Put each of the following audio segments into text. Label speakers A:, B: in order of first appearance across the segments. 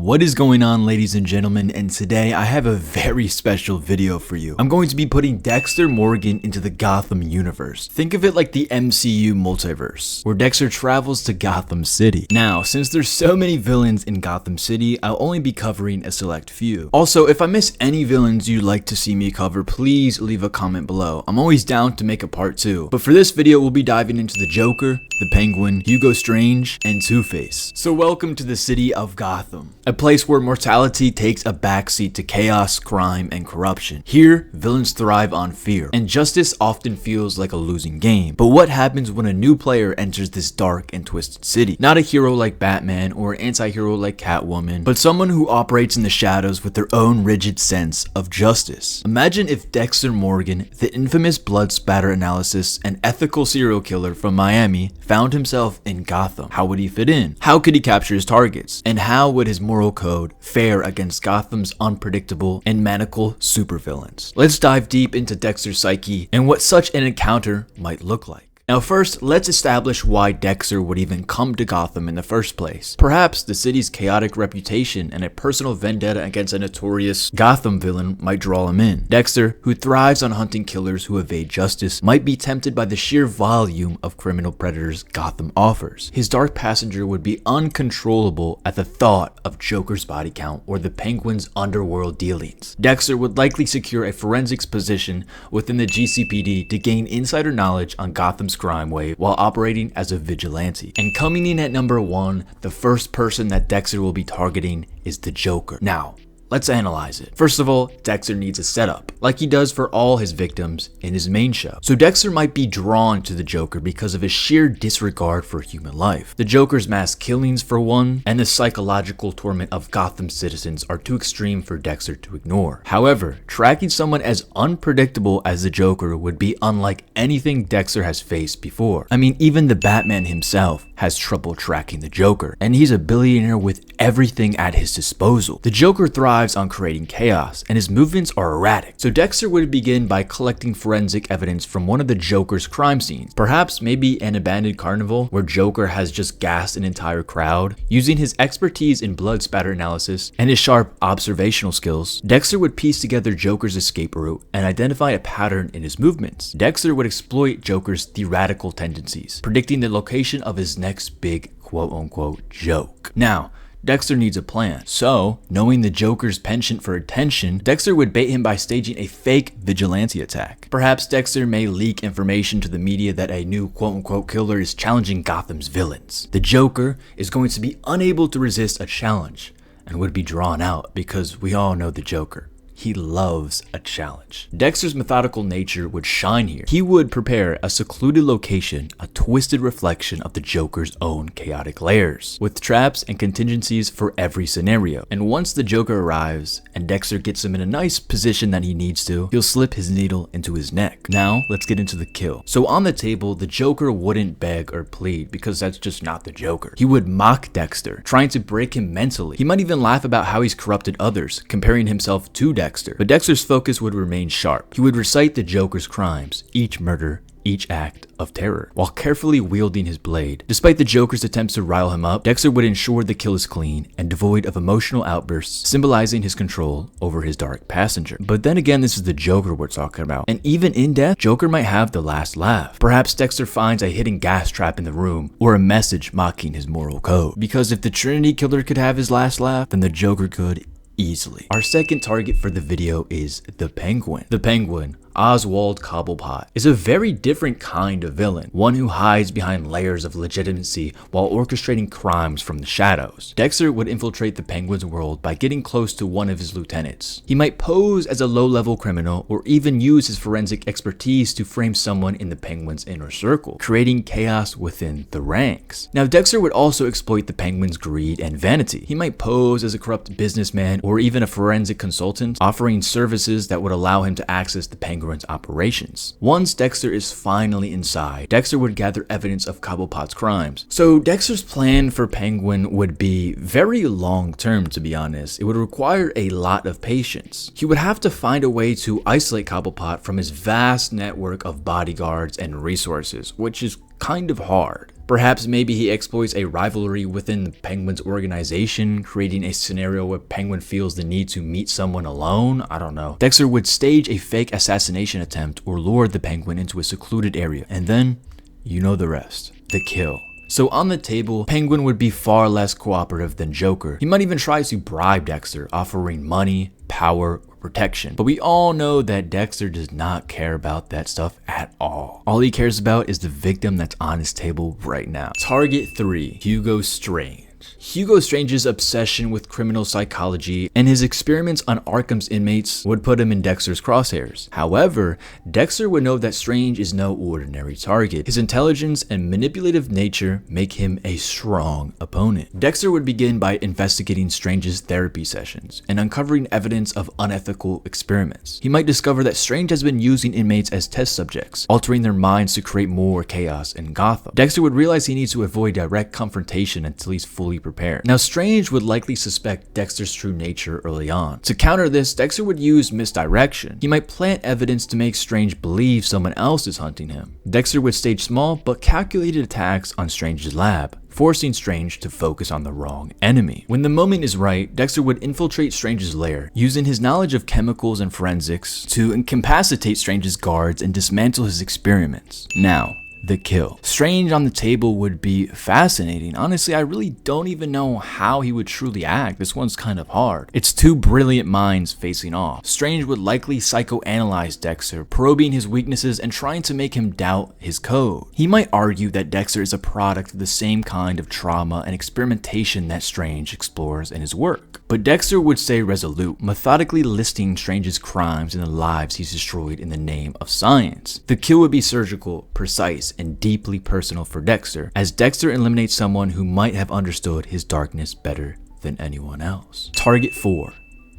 A: What is going on, ladies and gentlemen, and today I have a very special video for you. I'm going to be putting Dexter Morgan into the Gotham universe. Think of it like the MCU multiverse, where Dexter travels to Gotham City. Now, since there's so many villains in Gotham City, I'll only be covering a select few. Also, if I miss any villains you'd like to see me cover, please leave a comment below. I'm always down to make a part 2. But for this video, we'll be diving into the Joker, the Penguin, Hugo Strange, and Two-Face. So welcome to the city of Gotham, a place where mortality takes a backseat to chaos, crime, and corruption. Here, villains thrive on fear, and justice often feels like a losing game. But what happens when a new player enters this dark and twisted city? Not a hero like Batman or an anti-hero like Catwoman, but someone who operates in the shadows with their own rigid sense of justice. Imagine if Dexter Morgan, the infamous blood spatter analysis and ethical serial killer from Miami, found himself in Gotham. How would he fit in? How could he capture his targets? And how would his moral code fare against Gotham's unpredictable and maniacal supervillains? Let's dive deep into Dexter's psyche and what such an encounter might look like. Now first, let's establish why Dexter would even come to Gotham in the first place. Perhaps the city's chaotic reputation and a personal vendetta against a notorious Gotham villain might draw him in. Dexter, who thrives on hunting killers who evade justice, might be tempted by the sheer volume of criminal predators Gotham offers. His dark passenger would be uncontrollable at the thought of Joker's body count or the Penguin's underworld dealings. Dexter would likely secure a forensics position within the GCPD to gain insider knowledge on Gotham's crime wave while operating as a vigilante. And coming in at number 1, the first person that Dexter will be targeting is the Joker. Now, let's analyze it. First of all, Dexter needs a setup, like he does for all his victims in his main show. So Dexter might be drawn to the Joker because of his sheer disregard for human life. The Joker's mass killings for one, and the psychological torment of Gotham citizens are too extreme for Dexter to ignore. However, tracking someone as unpredictable as the Joker would be unlike anything Dexter has faced before. I mean, even the Batman himself has trouble tracking the Joker, and he's a billionaire with everything at his disposal. The Joker thrives on creating chaos, and his movements are erratic. So Dexter would begin by collecting forensic evidence from one of the Joker's crime scenes, perhaps maybe an abandoned carnival where Joker has just gassed an entire crowd. Using his expertise in blood spatter analysis and his sharp observational skills, Dexter would piece together Joker's escape route and identify a pattern in his movements. Dexter would exploit Joker's theoretical tendencies, predicting the location of his next big quote-unquote joke. Now, Dexter needs a plan. So, knowing the Joker's penchant for attention, Dexter would bait him by staging a fake vigilante attack. Perhaps Dexter may leak information to the media that a new quote-unquote killer is challenging Gotham's villains. The Joker is going to be unable to resist a challenge and would be drawn out because we all know the Joker. He loves a challenge. Dexter's methodical nature would shine here. He would prepare a secluded location, a twisted reflection of the Joker's own chaotic layers, with traps and contingencies for every scenario. And once the Joker arrives and Dexter gets him in a nice position that he needs to, he'll slip his needle into his neck. Now, let's get into the kill. So on the table, the Joker wouldn't beg or plead because that's just not the Joker. He would mock Dexter, trying to break him mentally. He might even laugh about how he's corrupted others, comparing himself to Dexter. But Dexter's focus would remain sharp. He would recite the Joker's crimes, each murder, each act of terror, while carefully wielding his blade. Despite the Joker's attempts to rile him up, Dexter would ensure the kill is clean and devoid of emotional outbursts, symbolizing his control over his dark passenger. But then again, this is the Joker we're talking about, and even in death, Joker might have the last laugh. Perhaps Dexter finds a hidden gas trap in the room, or a message mocking his moral code. Because if the Trinity Killer could have his last laugh, then the Joker could easily. Our second target for the video is the Penguin. The Penguin, Oswald Cobblepot, is a very different kind of villain, one who hides behind layers of legitimacy while orchestrating crimes from the shadows. Dexter would infiltrate the Penguin's world by getting close to one of his lieutenants. He might pose as a low-level criminal or even use his forensic expertise to frame someone in the Penguin's inner circle, creating chaos within the ranks. Now, Dexter would also exploit the Penguin's greed and vanity. He might pose as a corrupt businessman or even a forensic consultant, offering services that would allow him to access the Penguin's operations. Once Dexter is finally inside, Dexter would gather evidence of Cobblepot's crimes. So Dexter's plan for Penguin would be very long-term, to be honest. It would require a lot of patience. He would have to find a way to isolate Cobblepot from his vast network of bodyguards and resources, which is kind of hard. Perhaps maybe he exploits a rivalry within the Penguin's organization, creating a scenario where Penguin feels the need to meet someone alone. I don't know. Dexter would stage a fake assassination attempt or lure the Penguin into a secluded area, and then you know the rest. The kill. So on the table, Penguin would be far less cooperative than Joker. He might even try to bribe Dexter, offering money, power, or protection. But we all know that Dexter does not care about that stuff at all. All he cares about is the victim that's on his table right now. Target 3, Hugo Strange. Hugo Strange's obsession with criminal psychology and his experiments on Arkham's inmates would put him in Dexter's crosshairs. However, Dexter would know that Strange is no ordinary target. His intelligence and manipulative nature make him a strong opponent. Dexter would begin by investigating Strange's therapy sessions and uncovering evidence of unethical experiments. He might discover that Strange has been using inmates as test subjects, altering their minds to create more chaos in Gotham. Dexter would realize he needs to avoid direct confrontation until he's fully prepared. Now, Strange would likely suspect Dexter's true nature early on. To counter this, Dexter would use misdirection. He might plant evidence to make Strange believe someone else is hunting him. Dexter would stage small but calculated attacks on Strange's lab, forcing Strange to focus on the wrong enemy. When the moment is right, Dexter would infiltrate Strange's lair, using his knowledge of chemicals and forensics to incapacitate Strange's guards and dismantle his experiments. Now, the kill. Strange on the table would be fascinating. Honestly, I really don't even know how he would truly act. This one's kind of hard. It's two brilliant minds facing off. Strange would likely psychoanalyze Dexter, probing his weaknesses and trying to make him doubt his code. He might argue that Dexter is a product of the same kind of trauma and experimentation that Strange explores in his work. But Dexter would stay resolute, methodically listing Strange's crimes and the lives he's destroyed in the name of science. The kill would be surgical, precise, and deeply personal for Dexter, as Dexter eliminates someone who might have understood his darkness better than anyone else. Target 4.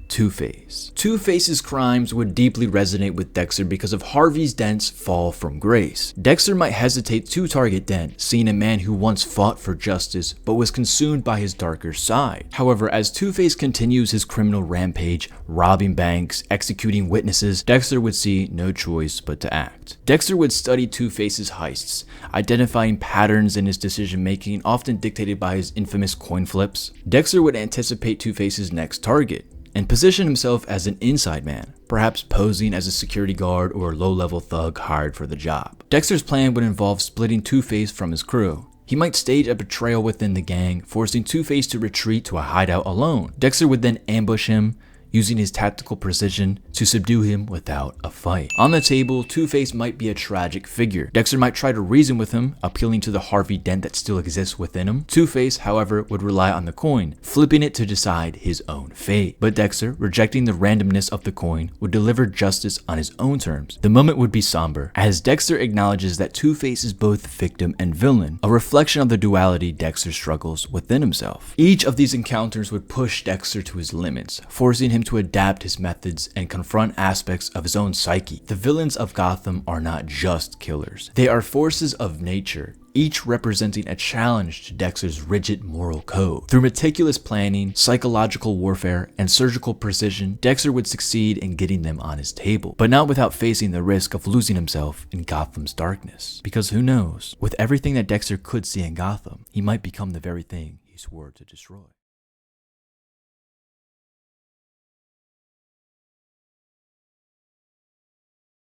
A: Twoface. Twoface's crimes would deeply resonate with Dexter because of Harvey Dent's fall from grace. Dexter might hesitate to target Dent, seeing a man who once fought for justice but was consumed by his darker side. However, as Twoface continues his criminal rampage, robbing banks, executing witnesses, Dexter would see no choice but to act. Dexter would study Twoface's heists, identifying patterns in his decision-making often dictated by his infamous coin flips. Dexter would anticipate Twoface's next target and position himself as an inside man, perhaps posing as a security guard or a low-level thug hired for the job. Dexter's plan would involve splitting Twoface from his crew. He might stage a betrayal within the gang, forcing Twoface to retreat to a hideout alone. Dexter would then ambush him, using his tactical precision to subdue him without a fight. On the table, Twoface might be a tragic figure. Dexter might try to reason with him, appealing to the Harvey Dent that still exists within him. Twoface, however, would rely on the coin, flipping it to decide his own fate. But Dexter, rejecting the randomness of the coin, would deliver justice on his own terms. The moment would be somber, as Dexter acknowledges that Twoface is both victim and villain, a reflection of the duality Dexter struggles within himself. Each of these encounters would push Dexter to his limits, forcing him to adapt his methods and confront aspects of his own psyche. The villains of Gotham are not just killers. They are forces of nature, each representing a challenge to Dexter's rigid moral code. Through meticulous planning, psychological warfare, and surgical precision, Dexter would succeed in getting them on his table, but not without facing the risk of losing himself in Gotham's darkness. Because who knows, with everything that Dexter could see in Gotham, he might become the very thing he swore to destroy.